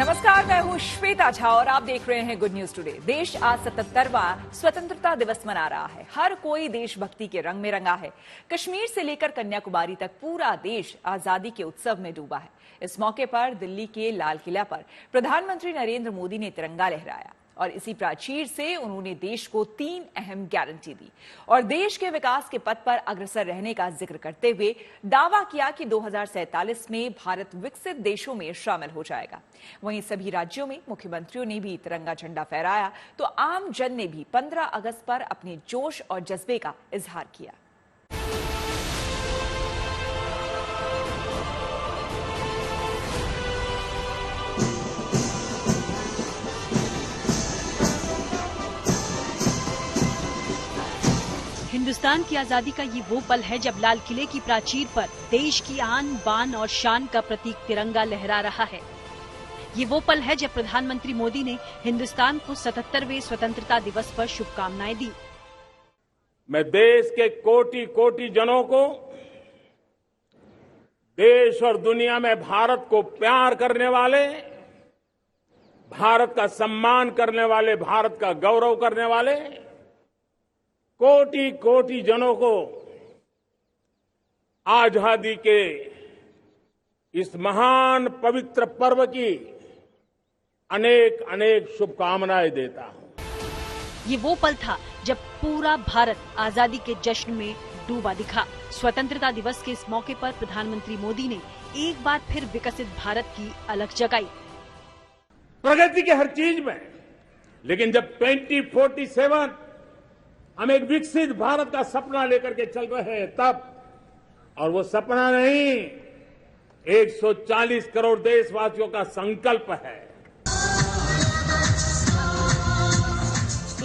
नमस्कार, मैं हूं श्वेता झा और आप देख रहे हैं गुड न्यूज टुडे। देश आज 77वां स्वतंत्रता दिवस मना रहा है। हर कोई देशभक्ति के रंग में रंगा है। कश्मीर से लेकर कन्याकुमारी तक पूरा देश आजादी के उत्सव में डूबा है। इस मौके पर दिल्ली के लाल किला पर प्रधानमंत्री नरेंद्र मोदी ने तिरंगा लहराया और इसी प्राचीर से उन्होंने देश को 3 अहम गारंटी दी और देश के विकास के पथ पर अग्रसर रहने का जिक्र करते हुए दावा किया कि 2047 में भारत विकसित देशों में शामिल हो जाएगा। वहीं सभी राज्यों में मुख्यमंत्रियों ने भी तिरंगा झंडा फहराया तो आम जन ने भी 15 अगस्त पर अपने जोश और जज्बे का इजहार किया। हिंदुस्तान की आजादी का ये वो पल है जब लाल किले की प्राचीर पर देश की आन बान और शान का प्रतीक तिरंगा लहरा रहा है। ये वो पल है जब प्रधानमंत्री मोदी ने हिंदुस्तान को 77वें स्वतंत्रता दिवस पर शुभकामनाएं दी। मैं देश के कोटि कोटि जनों को, देश और दुनिया में भारत को प्यार करने वाले, भारत का सम्मान करने वाले, भारत का गौरव करने वाले कोटि कोटि जनों को आजादी के इस महान पवित्र पर्व की अनेक अनेक शुभकामनाएं देता हूं। ये वो पल था जब पूरा भारत आजादी के जश्न में डूबा दिखा। स्वतंत्रता दिवस के इस मौके पर प्रधानमंत्री मोदी ने एक बार फिर विकसित भारत की अलख जगाई। प्रगति के हर चीज में, लेकिन जब 2047 हम एक विकसित भारत का सपना लेकर के चल रहे हैं तब, और वो सपना नहीं 140 करोड़ देशवासियों का संकल्प है।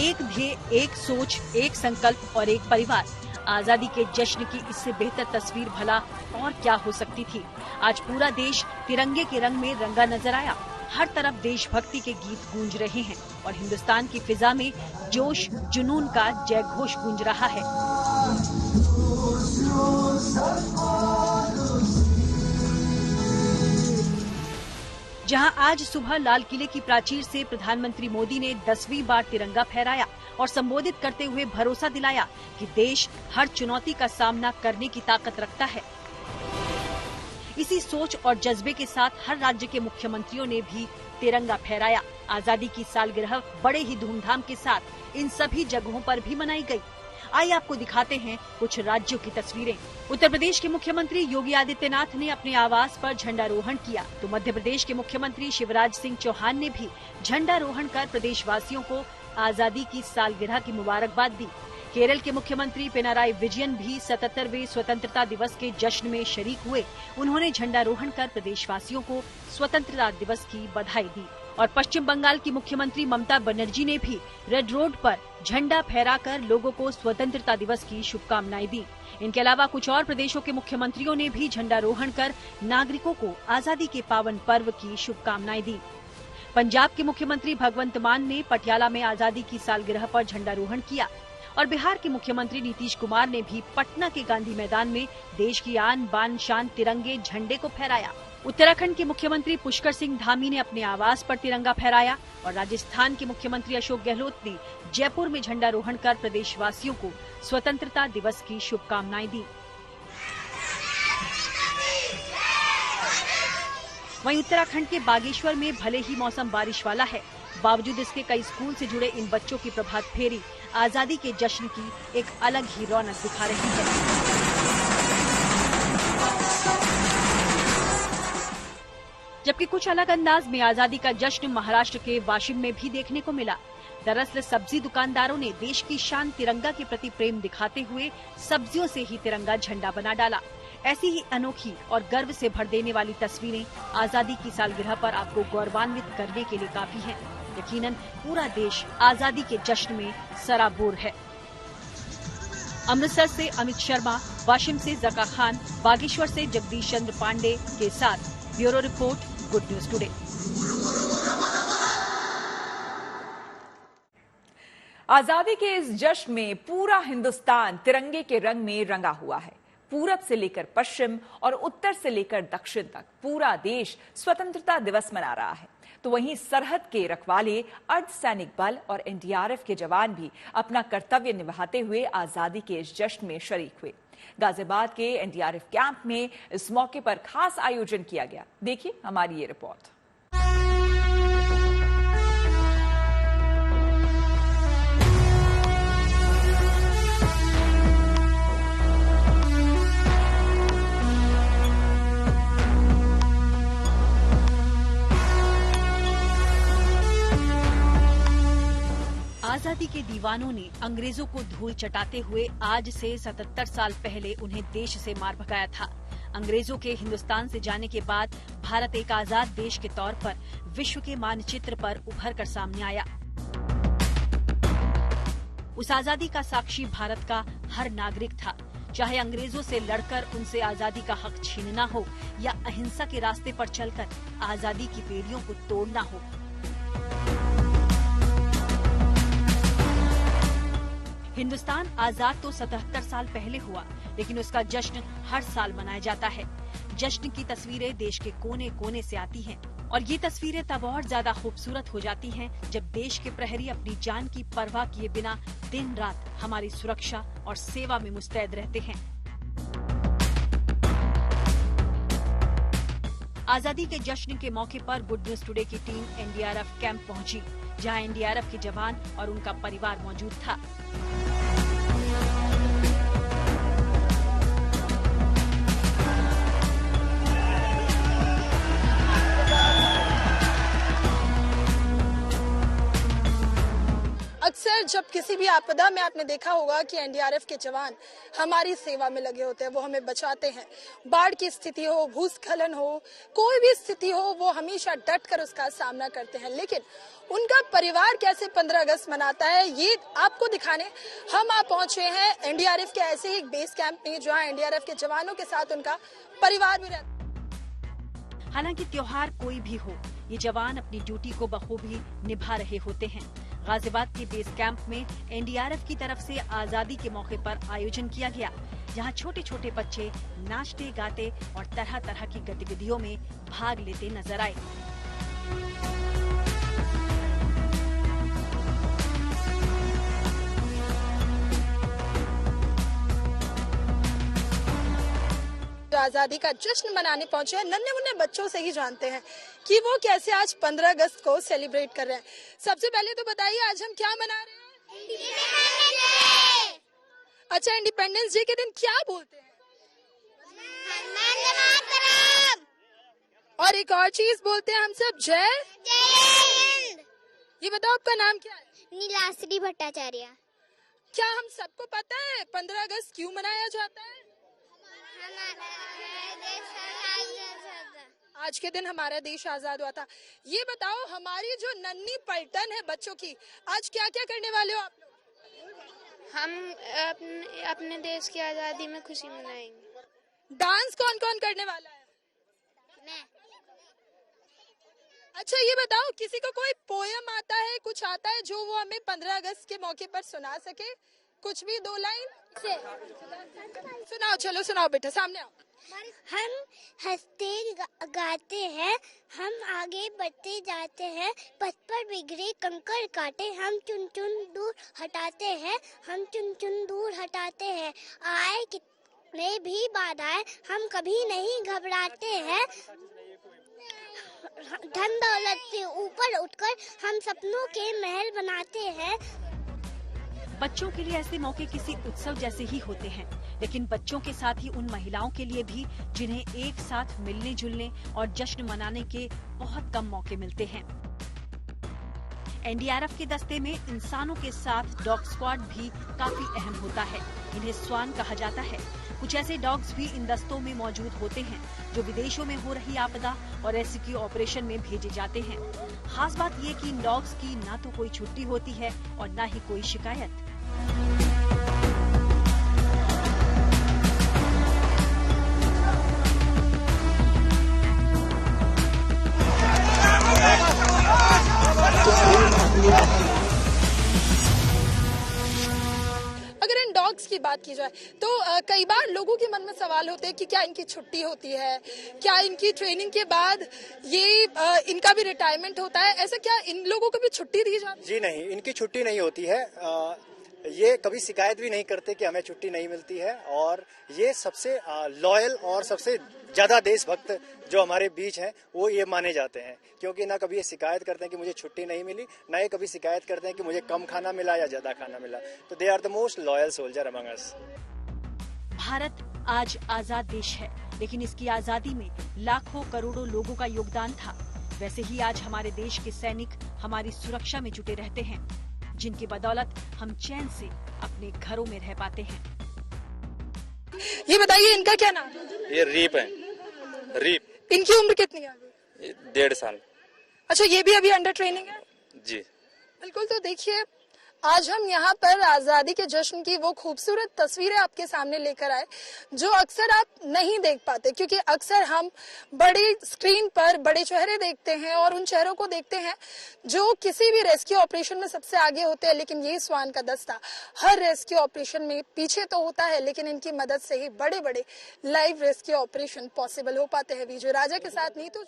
एक ध्येय, एक सोच, एक संकल्प और एक परिवार। आजादी के जश्न की इससे बेहतर तस्वीर भला और क्या हो सकती थी। आज पूरा देश तिरंगे के रंग में रंगा नजर आया। हर तरफ देशभक्ति के गीत गूंज रहे हैं और हिंदुस्तान की फिजा में जोश जुनून का जय घोष गूंज रहा है। जहां आज सुबह लाल किले की प्राचीर से प्रधानमंत्री मोदी ने 10वीं बार तिरंगा फहराया और संबोधित करते हुए भरोसा दिलाया कि देश हर चुनौती का सामना करने की ताकत रखता है। इसी सोच और जज्बे के साथ हर राज्य के मुख्यमंत्रियों ने भी तिरंगा फहराया। आजादी की सालगिरह बड़े ही धूमधाम के साथ इन सभी जगहों पर भी मनाई गई। आइए आपको दिखाते हैं कुछ राज्यों की तस्वीरें। उत्तर प्रदेश के मुख्यमंत्री योगी आदित्यनाथ ने अपने आवास पर झंडारोहण किया तो मध्य प्रदेश के मुख्यमंत्री शिवराज सिंह चौहान ने भी झंडारोहण कर प्रदेशवासियों को आजादी की सालगिरह की मुबारकबाद दी। केरल के मुख्यमंत्री पिनाराई विजयन भी 77वें स्वतंत्रता दिवस के जश्न में शरीक हुए। उन्होंने झंडारोहण कर प्रदेशवासियों को स्वतंत्रता दिवस की बधाई दी और पश्चिम बंगाल की मुख्यमंत्री ममता बनर्जी ने भी रेड रोड पर झंडा फहराकर लोगों को स्वतंत्रता दिवस की शुभकामनाएं दी। इनके अलावा कुछ और प्रदेशों के मुख्यमंत्रियों ने भी झंडारोहण कर नागरिकों को आजादी के पावन पर्व की शुभकामनाएं दी। पंजाब के मुख्यमंत्री भगवंत मान ने पटियाला में आजादी की सालगिरह पर झंडारोहण किया और बिहार के मुख्यमंत्री नीतीश कुमार ने भी पटना के गांधी मैदान में देश की आन बान शान तिरंगे झंडे को फहराया। उत्तराखंड के मुख्यमंत्री पुष्कर सिंह धामी ने अपने आवास पर तिरंगा फहराया और राजस्थान के मुख्यमंत्री अशोक गहलोत ने जयपुर में झंडारोहण कर प्रदेशवासियों को स्वतंत्रता दिवस की शुभकामनाएं दी। वहीं उत्तराखंड के बागेश्वर में भले ही मौसम बारिश वाला है, बावजूद इसके कई स्कूल से जुड़े इन बच्चों की प्रभात फेरी आजादी के जश्न की एक अलग ही रौनक दिखा रही है। जबकि कुछ अलग अंदाज में आजादी का जश्न महाराष्ट्र के वाशिम में भी देखने को मिला। दरअसल सब्जी दुकानदारों ने देश की शान तिरंगा के प्रति प्रेम दिखाते हुए सब्जियों से ही तिरंगा झंडा बना डाला। ऐसी ही अनोखी और गर्व से भर देने वाली तस्वीरें आजादी की सालगिरह पर आपको गौरवान्वित करने के लिए काफी हैं। यकीनन पूरा देश आजादी के जश्न में सराबोर है। अमृतसर से अमित शर्मा, वाशिम से जका खान, बागेश्वर से जगदीश चंद्र पांडे के साथ bureau report, good news today. आजादी के इस जश्न में पूरा हिंदुस्तान तिरंगे के रंग में रंगा हुआ है। पूरब से लेकर पश्चिम और उत्तर से लेकर दक्षिण तक पूरा देश स्वतंत्रता दिवस मना रहा है। तो वहीं सरहद के रखवाले, अर्धसैनिक बल और एनडीआरएफ के जवान भी अपना कर्तव्य निभाते हुए आजादी के इस जश्न में शरीक हुए। गाजियाबाद के एनडीआरएफ कैंप में इस मौके पर खास आयोजन किया गया। देखिए हमारी ये रिपोर्ट। आजादी के दीवानों ने अंग्रेजों को धूल चटाते हुए आज से 77 साल पहले उन्हें देश से मार भगाया था। अंग्रेजों के हिंदुस्तान से जाने के बाद भारत एक आजाद देश के तौर पर विश्व के मानचित्र पर उभर कर सामने आया। उस आजादी का साक्षी भारत का हर नागरिक था, चाहे अंग्रेजों से लड़कर उनसे आजादी का हक छीनना हो या अहिंसा के रास्ते पर चलकर आजादी की बेड़ियों को तोड़ना हो। हिंदुस्तान आजाद तो 77 साल पहले हुआ, लेकिन उसका जश्न हर साल मनाया जाता है। जश्न की तस्वीरें देश के कोने कोने से आती हैं और ये तस्वीरें तब और ज्यादा खूबसूरत हो जाती हैं जब देश के प्रहरी अपनी जान की परवाह किए बिना दिन रात हमारी सुरक्षा और सेवा में मुस्तैद रहते हैं। आजादी के जश्न के मौके पर गुड न्यूज टुडे की टीम एनडीआरएफ कैंप पहुंची, जहां एनडीआरएफ के जवान और उनका परिवार मौजूद था। अक्सर जब किसी भी आपदा में आपने देखा होगा कि एनडीआरएफ के जवान हमारी सेवा में लगे होते हैं, वो हमें बचाते हैं। बाढ़ की स्थिति हो, भूस्खलन हो, कोई भी स्थिति हो, वो हमेशा डट कर उसका सामना करते हैं। लेकिन उनका परिवार कैसे 15 अगस्त मनाता है, ये आपको दिखाने हम आप पहुंचे हैं एनडीआरएफ के ऐसे ही एक बेस कैंप में, जहाँ एनडीआरएफ के जवानों के साथ उनका परिवार भी रहता है। हालांकि त्योहार कोई भी हो, ये जवान अपनी ड्यूटी को बखूबी निभा रहे होते हैं। गाजियाबाद के बेस कैंप में एनडीआरएफ की तरफ से आजादी के मौके पर आयोजन किया गया, जहां छोटे छोटे बच्चे नाचते गाते और तरह तरह की गतिविधियों में भाग लेते नजर आए। आजादी का जश्न मनाने पहुंचे हैं, नन्हे मुन्ने बच्चों से ही जानते हैं कि वो कैसे आज 15 अगस्त को सेलिब्रेट कर रहे हैं। सबसे पहले तो बताइए, आज हम क्या मना रहे हैं? इंडिपेंडेंस। अच्छा, इंडिपेंडेंस डे के दिन क्या बोलते हैं? और एक और चीज बोलते हैं हम सब, जय हिंद। ये बताओ आपका नाम क्या है? नीलाश्री भट्टाचार्य। क्या हम सबको पता है 15 अगस्त क्यों मनाया जाता है? आज के दिन हमारा देश आजाद हुआ था। ये बताओ, हमारी जो नन्ही पलटन है बच्चों की, आज क्या क्या करने वाले हो आप लोग? हम अपने देश की आजादी में खुशी मनाएंगे। डांस कौन कौन करने वाला है? मैं। अच्छा, ये बताओ, किसी को कोई पोयम आता है, कुछ आता है जो वो हमें 15 अगस्त के मौके पर सुना सके? कुछ भी 2 लाइन सुनाओ। चलो सुनाओ बेटा, सामने आओ। हम हंसते गाते हैं, हम आगे बढ़ते जाते हैं, पथ पर बिगड़े कंकड़ काटे, हम चुन चुन दूर हटाते हैं, हम चुन चुन दूर हटाते हैं। आए कितने भी बाधाएं, हम कभी नहीं घबराते हैं। धन दौलत से ऊपर उठकर हम सपनों के महल बनाते हैं। बच्चों के लिए ऐसे मौके किसी उत्सव जैसे ही होते हैं, लेकिन बच्चों के साथ ही उन महिलाओं के लिए भी जिन्हें एक साथ मिलने जुलने और जश्न मनाने के बहुत कम मौके मिलते हैं। एनडीआरएफ के दस्ते में इंसानों के साथ डॉग स्क्वाड भी काफी अहम होता है। इन्हें स्वान कहा जाता है। कुछ ऐसे डॉग्स भी इन दस्तों में मौजूद होते हैं जो विदेशों में हो रही आपदा और रेस्क्यू ऑपरेशन में भेजे जाते हैं। खास बात ये कि इन डॉग्स की ना तो कोई छुट्टी होती है और ना ही कोई शिकायत। अगर इन डॉग्स की की बात की जाए तो कई बार लोगों के मन में सवाल होते हैं कि क्या इनकी छुट्टी होती है, क्या इनकी ट्रेनिंग के बाद ये इनका भी रिटायरमेंट होता है, ऐसा क्या इन लोगों को भी छुट्टी दी जाती है? जी नहीं, इनकी छुट्टी नहीं होती है। ये कभी शिकायत भी नहीं करते कि हमें छुट्टी नहीं मिलती है, और ये सबसे लॉयल और सबसे ज्यादा देशभक्त जो हमारे बीच हैं वो ये माने जाते हैं, क्योंकि ना कभी ये शिकायत करते हैं कि मुझे छुट्टी नहीं मिली, ना ये कभी शिकायत करते हैं कि मुझे कम खाना मिला या ज्यादा खाना मिला। तो they are the most loyal soldier among us. Bharat आज आजाद देश है, लेकिन इसकी आजादी में लाखों करोड़ों लोगों का योगदान था। वैसे ही आज हमारे देश के सैनिक हमारी सुरक्षा में जुटे रहते हैं, जिनकी बदौलत हम चैन से अपने घरों में रह पाते हैं। ये बताइए इनका क्या नाम है? ये रीप है, रीप। इनकी उम्र कितनी है अभी? 1.5 साल। अच्छा, ये भी अभी अंडर ट्रेनिंग है? जी बिल्कुल। तो देखिए, आज हम यहाँ पर आजादी के जश्न की वो खूबसूरत तस्वीरें आपके सामने लेकर आए जो अक्सर आप नहीं देख पाते, क्योंकि अक्सर हम बड़ी स्क्रीन पर बड़े चेहरे देखते हैं और उन चेहरों को देखते हैं जो किसी भी रेस्क्यू ऑपरेशन में सबसे आगे होते हैं, लेकिन ये स्वान का दस्ता हर रेस्क्यू ऑपरेशन में पीछे तो होता है, लेकिन इनकी मदद से ही बड़े बड़े लाइव रेस्क्यू ऑपरेशन पॉसिबल हो पाते हैं। विजय राजा के साथ नहीं तो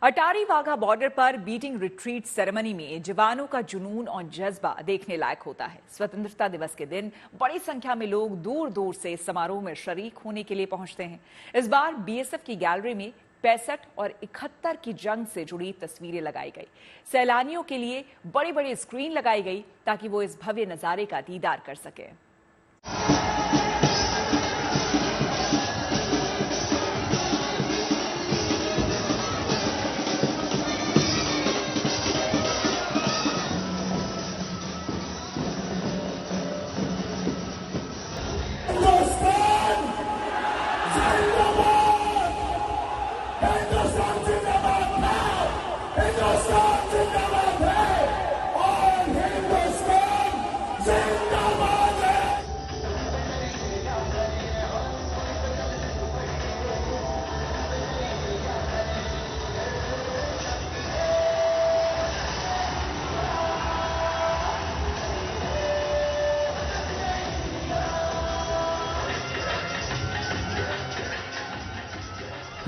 अटारी वाघा बॉर्डर पर बीटिंग रिट्रीट सेरेमनी में जवानों का जुनून और जज्बा देखने लायक होता है। स्वतंत्रता दिवस के दिन बड़ी संख्या में लोग दूर दूर से समारोह में शरीक होने के लिए पहुंचते हैं। इस बार बीएसएफ की गैलरी में 65 और 71 की जंग से जुड़ी तस्वीरें लगाई गई। सैलानियों के लिए बड़ी बड़ी स्क्रीन लगाई गई ताकि वो इस भव्य नजारे का दीदार कर सके।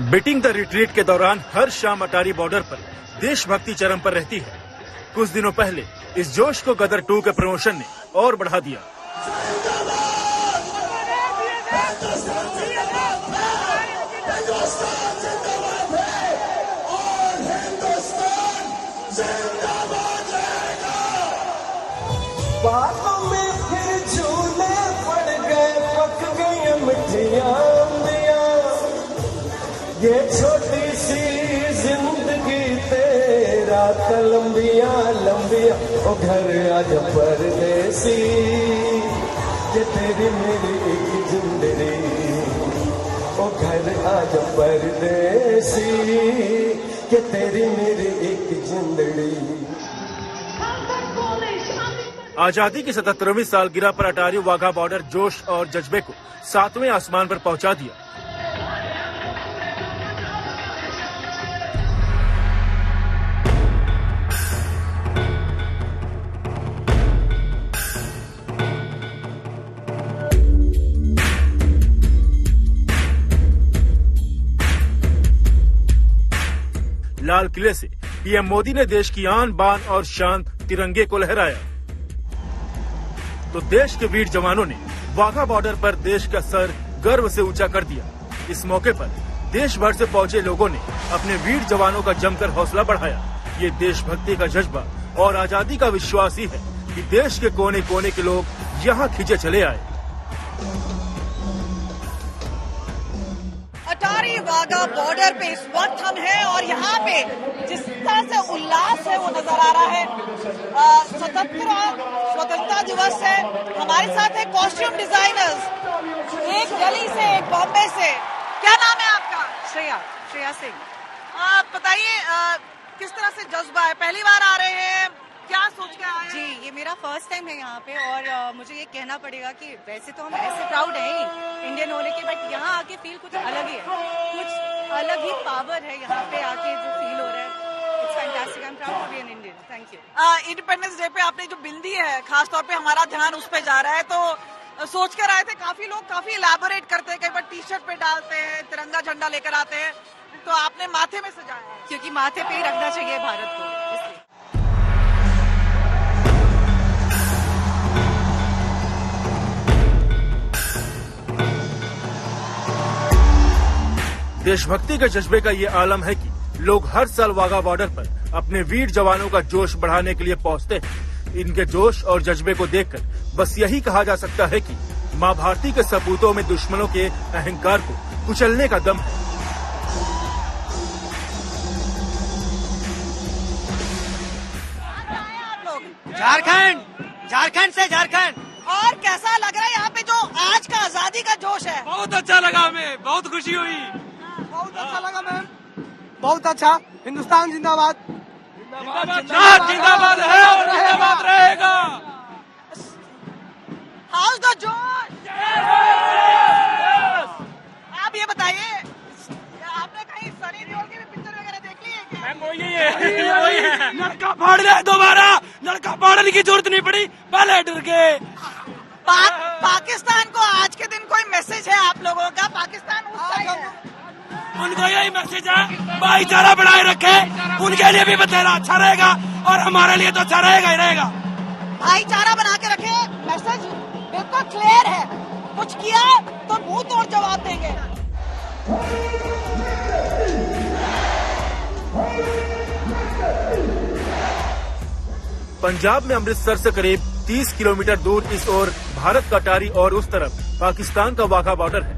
बीटिंग द रिट्रीट के दौरान हर शाम अटारी बॉर्डर पर देशभक्ति चरम पर रहती है। कुछ दिनों पहले इस जोश को गदर 2 के प्रमोशन ने और बढ़ा दिया। बातों में फिर झूले पड़ गए, पक गई मिठियां ये छोटी सी जिंदगी तेरा लंबिया लंबिया ओ घर आज परदेसी, ये तेरी मेरी एक जिंदड़ी ओ घर आज परदेसी, ये तेरी मेरी एक जिंदड़ी। आजादी की 77वीं सालगिरह पर अटारी वाघा बॉर्डर जोश और जज्बे को 7वें आसमान पर पहुंचा दिया। लाल किले से पीएम मोदी ने देश की आन बान और शान तिरंगे को लहराया, तो देश के वीर जवानों ने वाघा बॉर्डर पर देश का सर गर्व से ऊंचा कर दिया। इस मौके पर देश भर से पहुंचे लोगों ने अपने वीर जवानों का जमकर हौसला बढ़ाया। ये देशभक्ति का जज्बा और आजादी का विश्वास ही है कि देश के कोने कोने के लोग यहाँ खींचे चले आए। अटारी वाघा बॉर्डर पे इस वक्त हम हैं और यहाँ पे जिस तरह से उल्लास है वो नजर आ रहा है। स्वतंत्रता दिवस है। हमारे साथ है कॉस्ट्यूम डिजाइनर्स, एक दिल्ली से एक बॉम्बे से। क्या नाम है आपका? श्रेया सिंह। आप बताइए किस तरह से जज्बा है, पहली बार आ रहे हैं, क्या सोच के आए? जी, ये मेरा फर्स्ट टाइम है यहाँ पे और मुझे ये कहना पड़ेगा कि वैसे तो हम ऐसे प्राउड है ही इंडियन होने के, बट यहाँ आके फील कुछ अलग ही है, कुछ अलग ही पावर है यहाँ पे आके जो फील हो रहा है। It's fantastic, I am proud to be an Indian. Thank you. Independence day पे आपने जो बिंदी है, खासतौर पे हमारा ध्यान उस पे जा रहा है, तो सोच कर आए थे। काफी लोग काफी इलैबोरेट करते हैं, कई बार टी शर्ट पे डालते हैं, तिरंगा झंडा लेकर आते हैं, तो आपने माथे में सजाया है क्योंकि माथे पे ही रखना चाहिए भारत को, इसलिए। देशभक्ति के जज्बे का ये आलम है कि लोग हर साल वाघा बॉर्डर पर अपने वीर जवानों का जोश बढ़ाने के लिए पहुंचते हैं। इनके जोश और जज्बे को देखकर बस यही कहा जा सकता है कि मां भारती के सपूतों में दुश्मनों के अहंकार को कुचलने का दम है। झारखंड से झारखंड। और कैसा लग रहा है यहाँ पे जो आज का आजादी का जोश है? बहुत अच्छा लगा, हमें बहुत खुशी हुई। बहुत अच्छा लगा मैम, बहुत अच्छा। हिंदुस्तान जिंदाबाद। जिंदाबाद है और जिंदाबाद रहेगा। हाउस द जोश। आप ये बताइए, आपने कहीं सनी देओल की भी पिक्चर वगैरह देख ली है क्या? वही है। लड़का फाड़ ले दोबारा, लड़का फाड़ने की जरूरत नहीं पड़ी, पहले डर गए। पाकिस्तान को आज के दिन कोई मैसेज है आप लोगों का? पाकिस्तान उस साइड है, उनको यही मैसेज है, भाईचारा बनाए रखे, उनके लिए भी बतेरा अच्छा रहेगा और हमारे लिए तो अच्छा रहेगा ही रहेगा। भाईचारा बना के रखे, मैसेज बिल्कुल क्लियर है। कुछ किया तो मुंह तोड़ जवाब देंगे। पंजाब में अमृतसर से करीब 30 किलोमीटर दूर इस ओर भारत का टारी और उस तरफ पाकिस्तान का वाघा बॉर्डर है।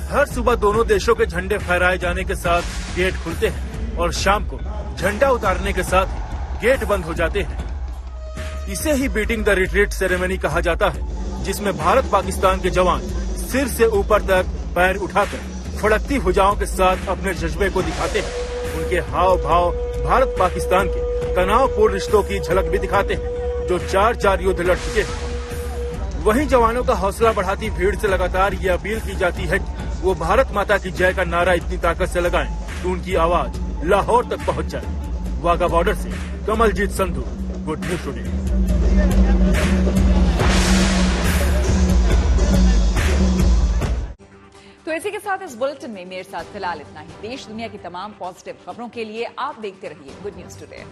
हर सुबह दोनों देशों के झंडे फहराए जाने के साथ गेट खुलते हैं और शाम को झंडा उतारने के साथ ही गेट बंद हो जाते हैं। इसे ही बीटिंग द रिट्रीट सेरेमनी कहा जाता है, जिसमें भारत पाकिस्तान के जवान सिर से ऊपर तक पैर उठाकर फड़कती भुजाओं के साथ अपने जज्बे को दिखाते हैं। उनके हाव भाव भारत पाकिस्तान के तनावपूर्ण रिश्तों की झलक भी दिखाते हैं, जो 4 युद्ध लड़ चुके हैं। वहीं जवानों का हौसला बढ़ाती भीड़ से लगातार ये अपील की जाती है कि वो भारत माता की जय का नारा इतनी ताकत से लगाएं कि उनकी आवाज लाहौर तक पहुंच जाए। वाघा बॉर्डर से Kamaljit Sandhu, good news today. तो इसी के साथ इस बुलेटिन में मेरे साथ फिलहाल इतना ही। देश दुनिया की तमाम पॉजिटिव खबरों के लिए आप देखते रहिए गुड न्यूज टुडे।